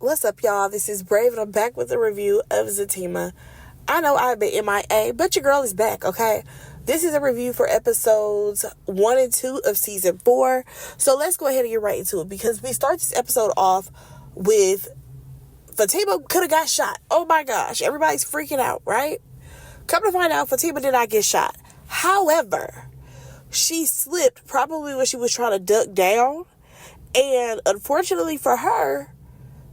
What's up, y'all? This is Brave, and I'm back with a review of Zatima. I know I've been MIA, but your girl is back, okay? This is a review for episodes 1 and 2 of season 4. So let's go ahead and get right into it, because we start this episode off with Fatima could have got shot. Oh my gosh, everybody's freaking out, right? Come to find out, Fatima did not get shot. However, she slipped probably when she was trying to duck down. And unfortunately for her,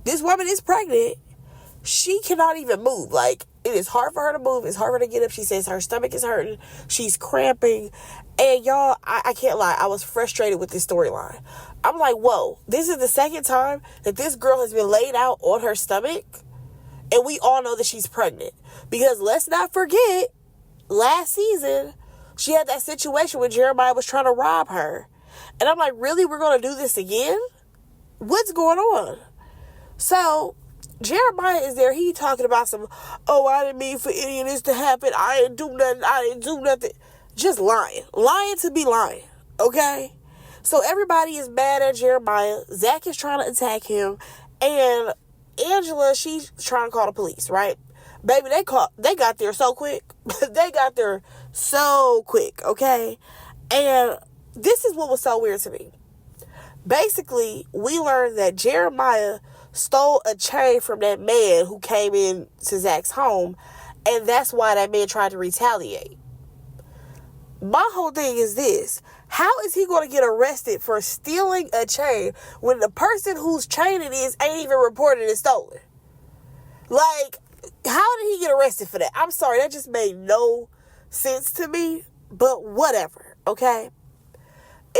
this woman is pregnant. She cannot even move. Like, it is hard for her to move. It's hard for her to get up. She says her stomach is hurting. She's cramping. And y'all, I can't lie. I was frustrated with this storyline. I'm like, whoa, this is the second time that this girl has been laid out on her stomach. And we all know that she's pregnant. Because let's not forget, last season, she had that situation when Jeremiah was trying to rob her. And I'm like, really? We're going to do this again? What's going on? So, Jeremiah is there. He talking about some, oh, I didn't mean for any of this to happen. I didn't do nothing. Just lying. Lying to be lying. Okay? So, everybody is mad at Jeremiah. Zach is trying to attack him. And Angela, she's trying to call the police, right? Baby, they got there so quick. They got there so quick, okay? And this is what was so weird to me. Basically, we learned that Jeremiah stole a chain from that man who came in to Zach's home, and that's why that man tried to retaliate. My whole thing is this. How is he going to get arrested for stealing a chain when the person whose chain it is ain't even reported it stolen? Like, how did he get arrested for that? I'm sorry, that just made no sense to me, but whatever, okay?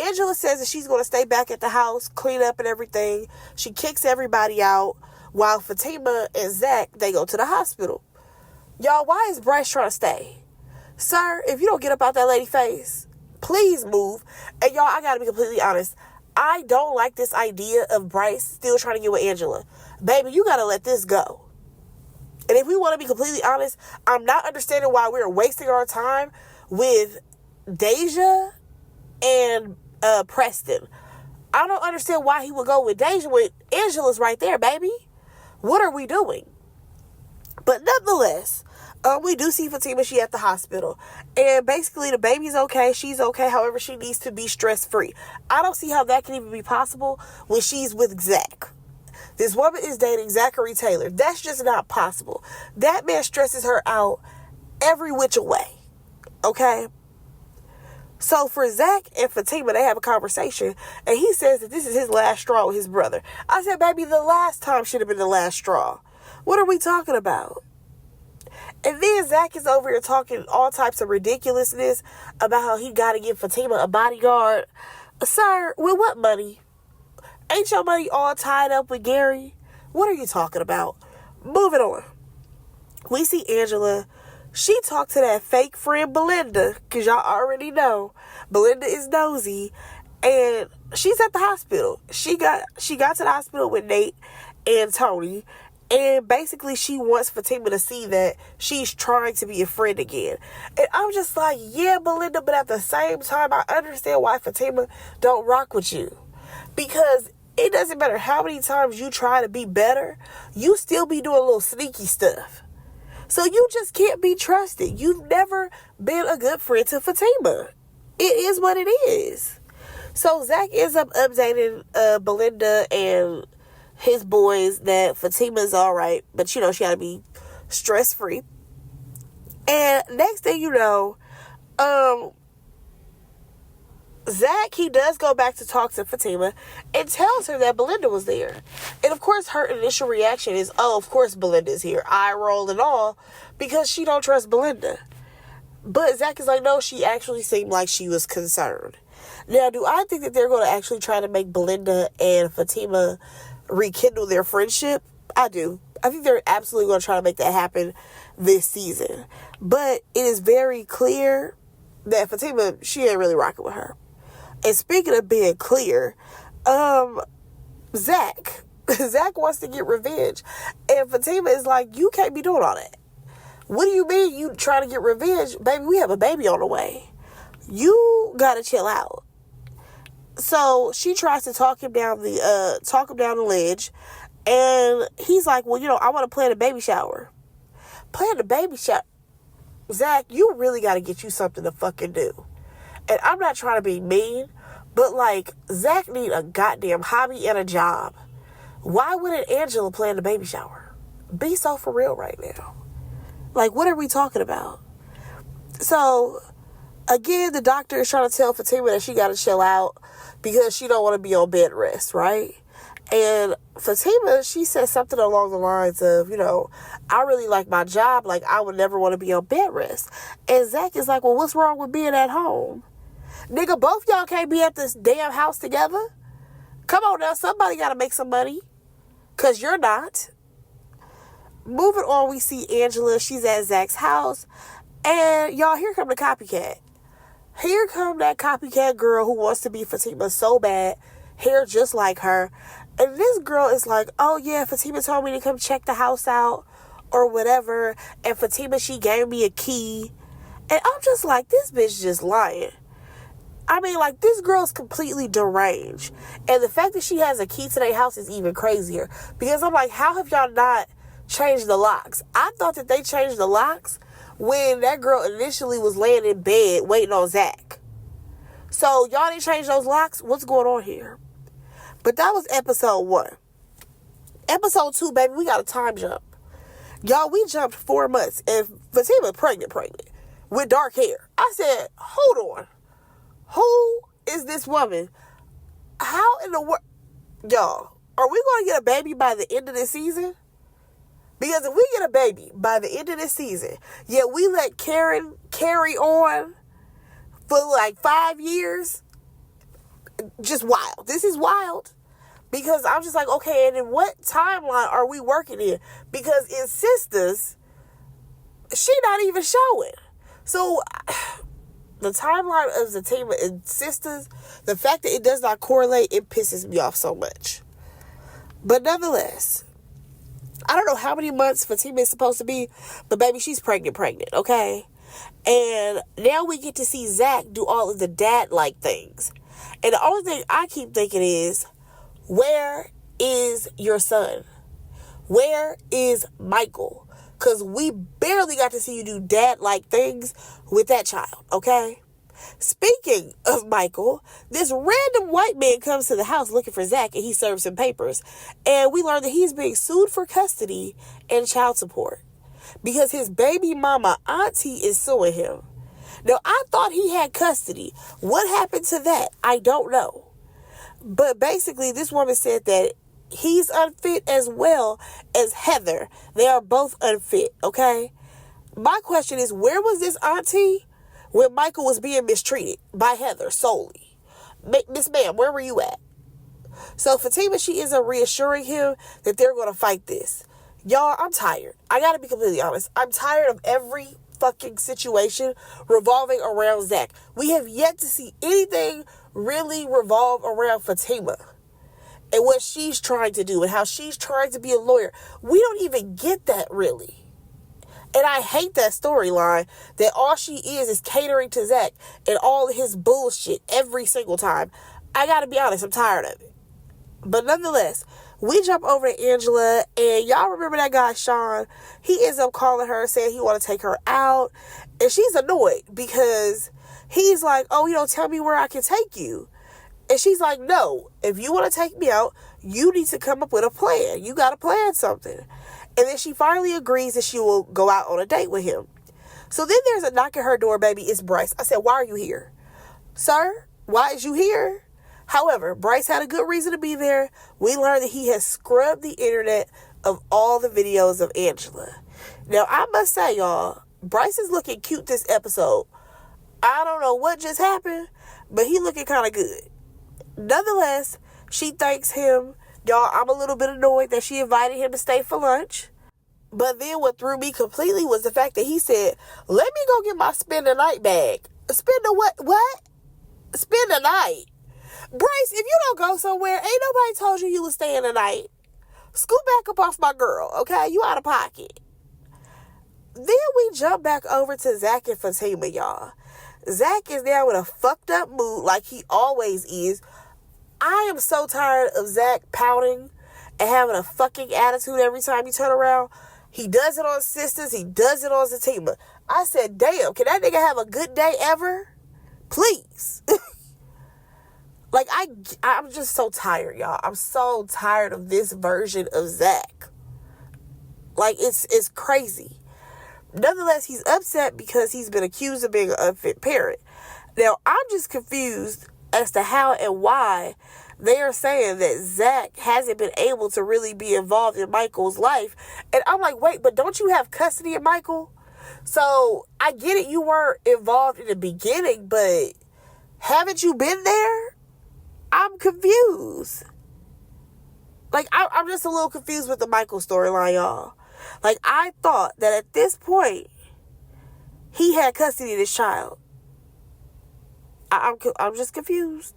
Angela says that she's going to stay back at the house, clean up and everything. She kicks everybody out, while Fatima and Zach, they go to the hospital. Y'all, why is Bryce trying to stay? Sir, if you don't get up out that lady's face, please move. And y'all, I got to be completely honest. I don't like this idea of Bryce still trying to get with Angela. Baby, you got to let this go. And if we want to be completely honest, I'm not understanding why we're wasting our time with Deja and Preston. I don't understand why he would go with Deja when Angela's right there, baby. What are we doing? But nonetheless, we do see Fatima. She at the hospital. And basically the baby's okay. She's okay. However, she needs to be stress-free. I don't see how that can even be possible when she's with Zach. This woman is dating Zachary Taylor. That's just not possible. That man stresses her out every which way. Okay? So for Zach and Fatima, they have a conversation, and he says that this is his last straw with his brother. I said, baby, the last time should have been the last straw. What are we talking about? And then Zach is over here talking all types of ridiculousness about how he got to give Fatima a bodyguard. Sir, with what money? Ain't your money all tied up with Gary? What are you talking about? Moving on. We see Angela. She talked to that fake friend Belinda, because y'all already know Belinda is nosy, and she's at the hospital. She got to the hospital with Nate and Tony, and basically she wants Fatima to see that she's trying to be a friend again. And I'm just like, yeah, Belinda, but at the same time, I understand why Fatima don't rock with you, because it doesn't matter how many times you try to be better, you still be doing little sneaky stuff. So you just can't be trusted. You've never been a good friend to Fatima. It is what it is. So Zach ends up updating Belinda and his boys that Fatima's all right, but you know, she got to be stress-free. And next thing you know, Zach, he does go back to talk to Fatima and tells her that Belinda was there. And of course, her initial reaction is, oh, of course Belinda's here. Eye roll and all, because she don't trust Belinda. But Zach is like, no, she actually seemed like she was concerned. Now, do I think that they're going to actually try to make Belinda and Fatima rekindle their friendship? I do. I think they're absolutely going to try to make that happen this season. But it is very clear that Fatima, she ain't really rocking with her. And speaking of being clear, Zach wants to get revenge. And Fatima is like, you can't be doing all that. What do you mean you trying to get revenge? Baby, we have a baby on the way. You gotta chill out. So she tries to talk him down the ledge. And he's like, well, I want to plan a baby shower. Plan a baby shower? Zach, you really got to get you something to fucking do. And I'm not trying to be mean, but like, Zach need a goddamn hobby and a job. Why wouldn't Angela plan the baby shower? Be so for real right now. Like, what are we talking about? So, again, the doctor is trying to tell Fatima that she got to chill out because she don't want to be on bed rest, right? And Fatima, she said something along the lines of, I really like my job. Like, I would never want to be on bed rest. And Zach is like, well, what's wrong with being at home? Nigga, both y'all can't be at this damn house together. Come on now, somebody got to make some money. Because you're not. Moving on, we see Angela. She's at Zach's house. And y'all, here come the copycat. Here come that copycat girl who wants to be Fatima so bad. Hair just like her. And this girl is like, oh yeah, Fatima told me to come check the house out or whatever. And Fatima, she gave me a key. And I'm just like, this bitch just lying. I mean, like, this girl's completely deranged. And the fact that she has a key to their house is even crazier. Because I'm like, how have y'all not changed the locks? I thought that they changed the locks when that girl initially was laying in bed waiting on Zach. So, y'all didn't change those locks? What's going on here? But that was episode 1. Episode 2, baby, we got a time jump. Y'all, we jumped 4 months. And Fatima pregnant. With dark hair. I said, hold on. Who is this woman? How in the world? Y'all, are we going to get a baby by the end of this season? Because if we get a baby by the end of this season, yet we let Karen carry on for like 5 years, just wild. This is wild. Because I'm just like, okay, and in what timeline are we working in? Because in Sisters, she not even showing. So, the timeline of Zatima and Sisters, the fact that it does not correlate, it pisses me off so much. But nonetheless, I don't know how many months Fatima is supposed to be, but baby, she's pregnant, okay? And now we get to see Zach do all of the dad-like things. And the only thing I keep thinking is, where is your son? Where is Michael? Because we barely got to see you do dad-like things with that child, okay? Speaking of Michael, this random white man comes to the house looking for Zach, and he serves him papers. And we learn that he's being sued for custody and child support because his baby mama auntie is suing him. Now, I thought he had custody. What happened to that? I don't know. But basically, this woman said that he's unfit as well as Heather. They are both unfit, okay? My question is, where was this auntie when Michael was being mistreated by Heather solely? Miss Ma'am, where were you at? So Fatima, she is reassuring him that they're going to fight this. Y'all, I'm tired. I got to be completely honest. I'm tired of every fucking situation revolving around Zach. We have yet to see anything really revolve around Fatima and what she's trying to do and how she's trying to be a lawyer. We don't even get that really. And I hate that storyline that all she is catering to Zach and all his bullshit every single time. I gotta be honest, I'm tired of it. But nonetheless, we jump over to Angela, and y'all remember that guy, Sean? He ends up calling her, saying he want to take her out. And she's annoyed because he's like, oh, tell me where I can take you. And she's like, no, if you want to take me out, you need to come up with a plan. You got to plan something. And then she finally agrees that she will go out on a date with him. So then there's a knock at her door, baby. It's Bryce. I said, why are you here? Sir, why is you here? However, Bryce had a good reason to be there. We learned that he has scrubbed the internet of all the videos of Angela. Now, I must say, y'all, Bryce is looking cute this episode. I don't know what just happened, but he looking kind of good. Nonetheless, she thanks him. Y'all, I'm a little bit annoyed that she invited him to stay for lunch. But then what threw me completely was the fact that he said, let me go get my spend the night bag. Spend the what? What? Spend the night. Bryce, if you don't go somewhere, ain't nobody told you was staying the night. Scoot back up off my girl, okay? You out of pocket. Then we jump back over to Zach and Fatima, y'all. Zach is now in a fucked up mood like he always is. I am so tired of Zach pouting and having a fucking attitude every time you turn around. He does it on sisters. He does it on Zatima. I said, damn, can that nigga have a good day ever? Please. Like, I'm just so tired, y'all. I'm so tired of this version of Zach. Like, it's crazy. Nonetheless, he's upset because he's been accused of being an unfit parent. Now, I'm just confused as to how and why they are saying that Zach hasn't been able to really be involved in Michael's life. And I'm like, wait, but don't you have custody of Michael? So, I get it, you weren't involved in the beginning, but haven't you been there? I'm confused. Like, I'm just a little confused with the Michael storyline, y'all. Like, I thought that at this point, he had custody of this child. I'm just confused.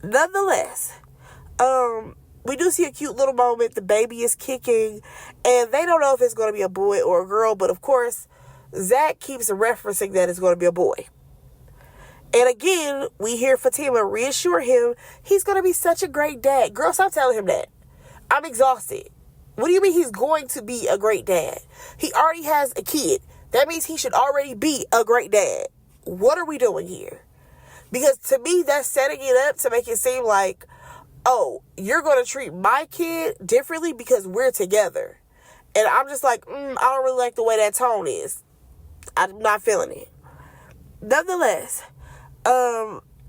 Nonetheless, we do see a cute little moment. The baby is kicking, and they don't know if it's going to be a boy or a girl, but of course, Zach keeps referencing that it's going to be a boy. And again, we hear Fatima reassure him he's going to be such a great dad. Girl, stop telling him that. I'm exhausted. What do you mean he's going to be a great dad? He already has a kid. That means he should already be a great dad. What are we doing here? Because to me, that's setting it up to make it seem like, oh, you're going to treat my kid differently because we're together. And I'm just like, I don't really like the way that tone is. I'm not feeling it. Nonetheless,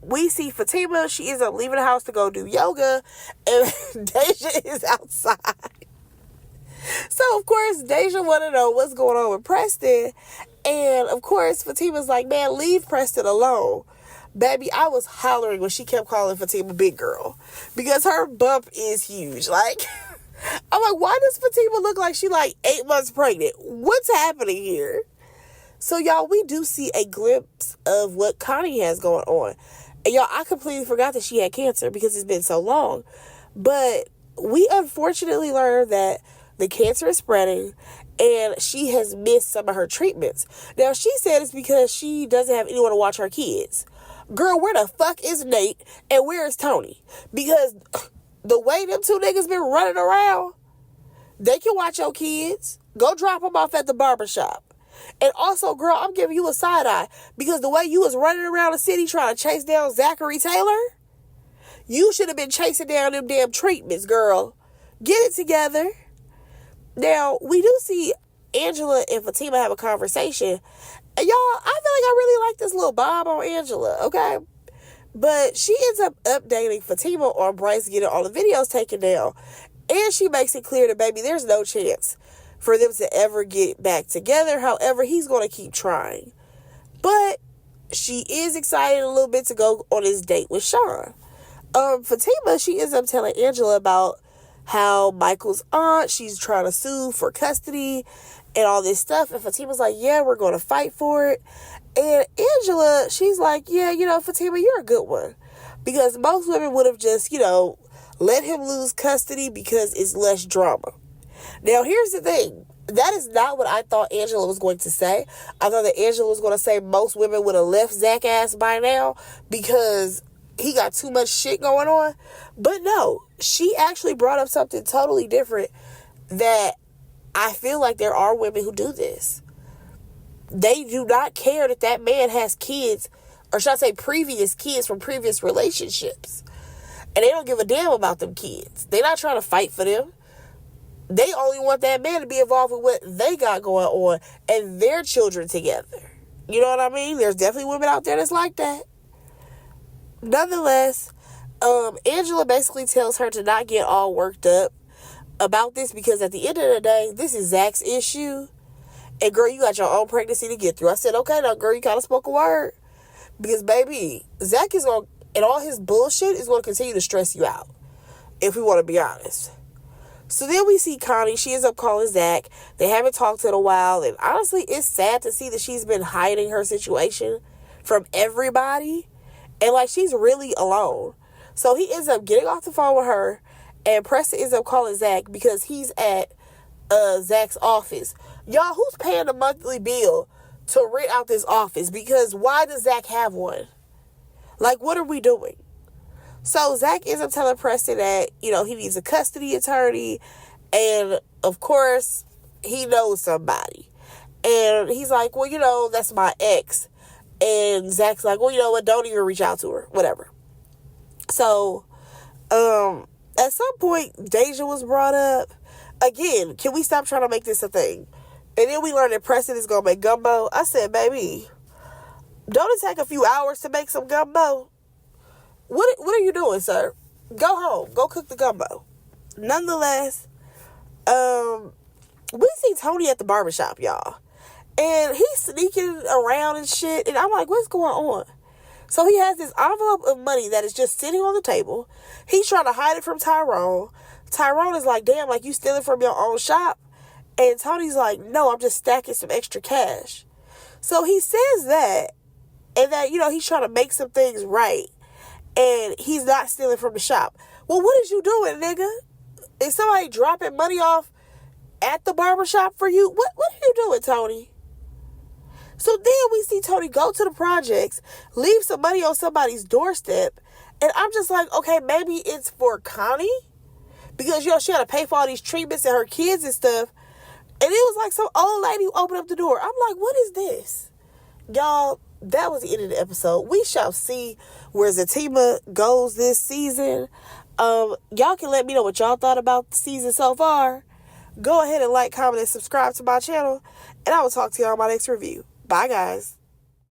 we see Fatima. She ends up leaving the house to go do yoga, and Deja is outside. So, of course, Deja want to know what's going on with Preston. And, of course, Fatima's like, man, leave Preston alone. Baby, I was hollering when she kept calling Fatima big girl. Because her bump is huge. Like, I'm like, why does Fatima look like she like 8 months pregnant? What's happening here? So, y'all, we do see a glimpse of what Connie has going on. And, y'all, I completely forgot that she had cancer because it's been so long. But we unfortunately learned that the cancer is spreading, and she has missed some of her treatments. Now, she said it's because she doesn't have anyone to watch her kids. Girl, where the fuck is Nate, and where is Tony? Because the way them two niggas been running around, they can watch your kids. Go drop them off at the barbershop. And also, girl, I'm giving you a side eye, because the way you was running around the city trying to chase down Zachary Taylor, you should have been chasing down them damn treatments, girl. Get it together. Now, we do see Angela and Fatima have a conversation. And y'all, I feel like I really like this little bob on Angela, okay? But she ends up updating Fatima on Bryce getting all the videos taken down. And she makes it clear that, baby, there's no chance for them to ever get back together. However, he's going to keep trying. But she is excited a little bit to go on his date with Sean. Fatima, she ends up telling Angela about how Michael's aunt, she's trying to sue for custody and all this stuff. And Fatima's like, yeah, we're going to fight for it. And Angela, she's like, yeah, Fatima, you're a good one. Because most women would have just, let him lose custody because it's less drama. Now, here's the thing. That is not what I thought Angela was going to say. I thought that Angela was going to say most women would have left Zach ass by now because he got too much shit going on. But no, she actually brought up something totally different, that I feel like there are women who do this. They do not care that man has kids, or should I say previous kids from previous relationships. And they don't give a damn about them kids. They're not trying to fight for them. They only want that man to be involved with what they got going on and their children together. You know what I mean? There's definitely women out there that's like that. Nonetheless, Angela basically tells her to not get all worked up about this, because at the end of the day, this is Zach's issue. And girl, you got your own pregnancy to get through. I said, okay, now girl, you kind of spoke a word. Because baby, Zach is going, and all his bullshit is going to continue to stress you out, if we want to be honest. So then we see Connie. She ends up calling Zach. They haven't talked in a while. And honestly, it's sad to see that she's been hiding her situation from everybody. And like, she's really alone. So he ends up getting off the phone with her. And Preston ends up calling Zach because he's at Zach's office. Y'all, who's paying the monthly bill to rent out this office? Because why does Zach have one? Like, what are we doing? So Zach ends up telling Preston that, he needs a custody attorney. And, of course, he knows somebody. And he's like, well, that's my ex. And Zach's like, well, you know what? Don't even reach out to her. Whatever. So, at some point, Deja was brought up. Again, can we stop trying to make this a thing? And then we learned that Preston is going to make gumbo. I said, baby, don't it take a few hours to make some gumbo? What are you doing, sir? Go home. Go cook the gumbo. Nonetheless, we see Tony at the barbershop, y'all. And he's sneaking around and shit. And I'm like, what's going on? So he has this envelope of money that is just sitting on the table. He's trying to hide it from Tyrone. Tyrone is like, damn, like you stealing from your own shop? And Tony's like, no, I'm just stacking some extra cash. So he says that. And that, he's trying to make some things right. And he's not stealing from the shop. Well, what is you doing, nigga? Is somebody dropping money off at the barbershop for you? What are you doing, Tony? So then we see Tony go to the projects, leave some money on somebody's doorstep. And I'm just like, okay, maybe it's for Connie. Because, she had to pay for all these treatments and her kids and stuff. And it was like some old lady who opened up the door. I'm like, what is this? Y'all, that was the end of the episode. We shall see where Zatima goes this season. Y'all can let me know what y'all thought about the season so far. Go ahead and like, comment, and subscribe to my channel. And I will talk to y'all in my next review. Bye, guys.